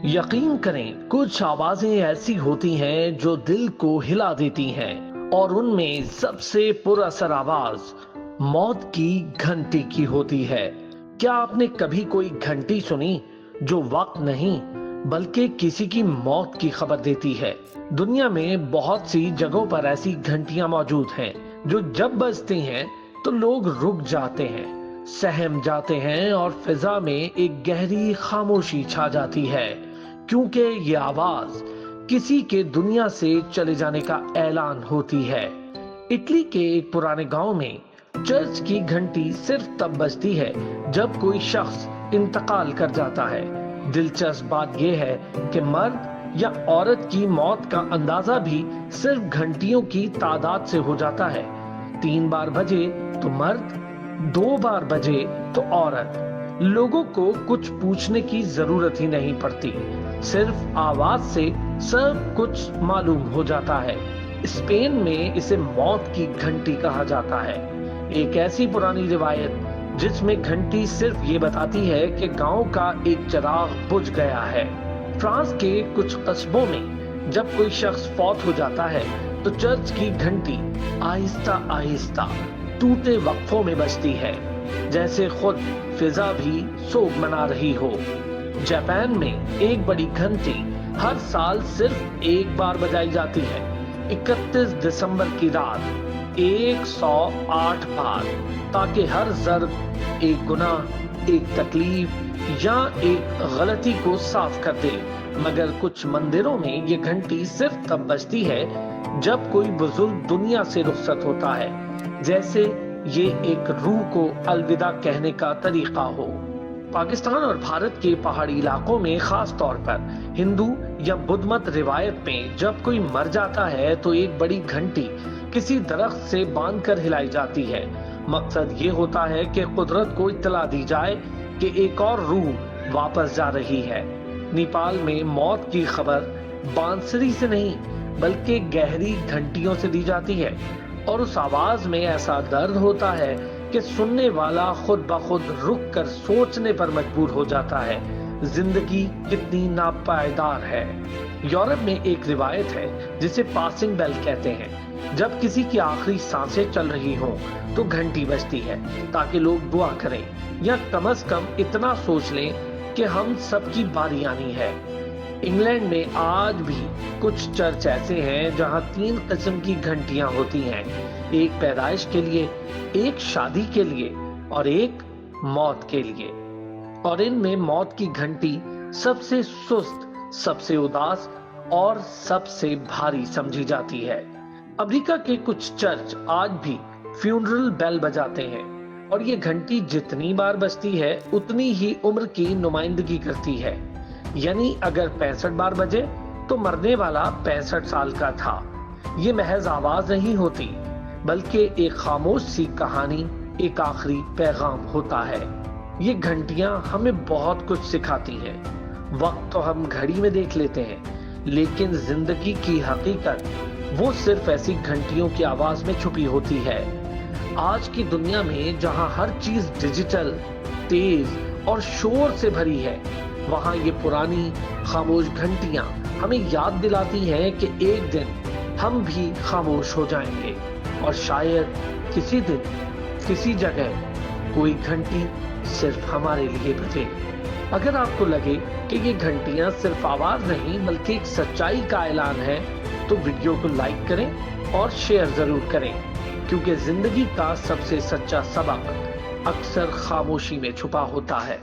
यकीन करें, कुछ आवाजें ऐसी होती हैं जो दिल को हिला देती हैं और उनमें सबसे पुरअसर आवाज मौत की घंटी की होती है। क्या आपने कभी कोई घंटी सुनी जो वक्त नहीं बल्कि किसी की मौत की खबर देती है? दुनिया में बहुत सी जगहों पर ऐसी घंटियां मौजूद हैं जो जब बजती हैं तो लोग रुक जाते हैं, सहम जाते हैं और फिजा में एक गहरी खामोशी छा जाती है, क्योंकि ये आवाज किसी के दुनिया से चले जाने का ऐलान होती है। इटली के एक पुराने गांव में चर्च की घंटी सिर्फ तब बजती है जब कोई शख्स इंतकाल कर जाता है। दिलचस्प बात यह है कि मर्द या औरत की मौत का अंदाजा भी सिर्फ घंटियों की तादाद से हो जाता है। 3 बार बजे तो मर्द, 2 बार बजे तो औरत। लोगों को कुछ पूछने की जरूरत ही नहीं पड़ती, सिर्फ आवाज से सब कुछ मालूम हो जाता है। स्पेन में इसे मौत की घंटी कहा जाता है। एक ऐसी पुरानी रिवायत जिसमें घंटी सिर्फ ये बताती है कि गांव का एक चिराग बुझ गया है। फ्रांस के कुछ कस्बों में जब कोई शख्स फौत हो जाता है तो चर्च की घंटी आहिस्ता आहिस्ता टूटे वक्फों में बजती है, जैसे खुद फिजा भी सोग मना रही हो। जापान में एक बड़ी घंटी हर साल सिर्फ एक बार बजाई जाती है, 31 दिसंबर की रात 108 बार, ताकि हर ज़र्ब एक गुनाह, एक तकलीफ या एक गलती को साफ कर दे। मगर कुछ मंदिरों में ये घंटी सिर्फ तब बजती है जब कोई बुजुर्ग दुनिया से रुखसत होता है, जैसे ये एक रूह को अलविदा कहने का तरीका हो। पाकिस्तान और भारत के पहाड़ी इलाकों में खास तौर पर हिंदू या बुद्ध मत रिवायत में जब कोई मर जाता है तो एक बड़ी घंटी किसी दरख्त से बांधकर हिलाई जाती है। मकसद ये होता है कि कुदरत को इत्तला दी जाए कि एक और रूह वापस जा रही है। नेपाल में मौत की खबर बांसुरी से नहीं बल्कि गहरी घंटियों से दी जाती है, और उस आवाज में ऐसा दर्द होता है कि सुनने वाला खुद ब खुद रुक कर सोचने पर मजबूर हो जाता है, जिंदगी कितनी नापायदार है। यूरोप में एक रिवायत है जिसे पासिंग बेल कहते हैं। जब किसी की आखिरी सांसें चल रही हो तो घंटी बजती है ताकि लोग दुआ करें या कम से कम इतना सोच लें कि हम सबकी बारी आनी है। इंग्लैंड में आज भी कुछ चर्च ऐसे हैं जहां 3 किस्म की घंटियां होती हैं, एक पैदाइश के लिए, एक शादी के लिए और एक मौत के लिए। और इनमें मौत की घंटी सबसे सुस्त, सबसे उदास और सबसे भारी समझी जाती है। अमेरिका के कुछ चर्च आज भी फ्यूनरल बेल बजाते हैं, और ये घंटी जितनी बार बजती है उतनी ही उम्र की नुमाइंदगी करती है। यानी अगर 65 बार बजे तो मरने वाला 65 साल का था। ये महज आवाज नहीं होती बल्कि एक खामोश सी कहानी, एक आखिरी पैगाम होता है। ये घंटियां हमें बहुत कुछ सिखाती हैं। वक्त तो हम घड़ी में देख लेते हैं, लेकिन जिंदगी की हकीकत वो सिर्फ ऐसी घंटियों की आवाज में छुपी होती है। आज की दुनिया में जहां हर चीज डिजिटल, तेज और शोर से भरी है, वहां ये पुरानी खामोश घंटियां हमें याद दिलाती हैं कि एक दिन हम भी खामोश हो जाएंगे, और शायद किसी दिन किसी जगह कोई घंटी सिर्फ हमारे लिए बजे। अगर आपको लगे कि ये घंटियां सिर्फ आवाज नहीं बल्कि एक सच्चाई का ऐलान है तो वीडियो को लाइक करें और शेयर जरूर करें, क्योंकि जिंदगी का सबसे सच्चा सबक अक्सर खामोशी में छुपा होता है।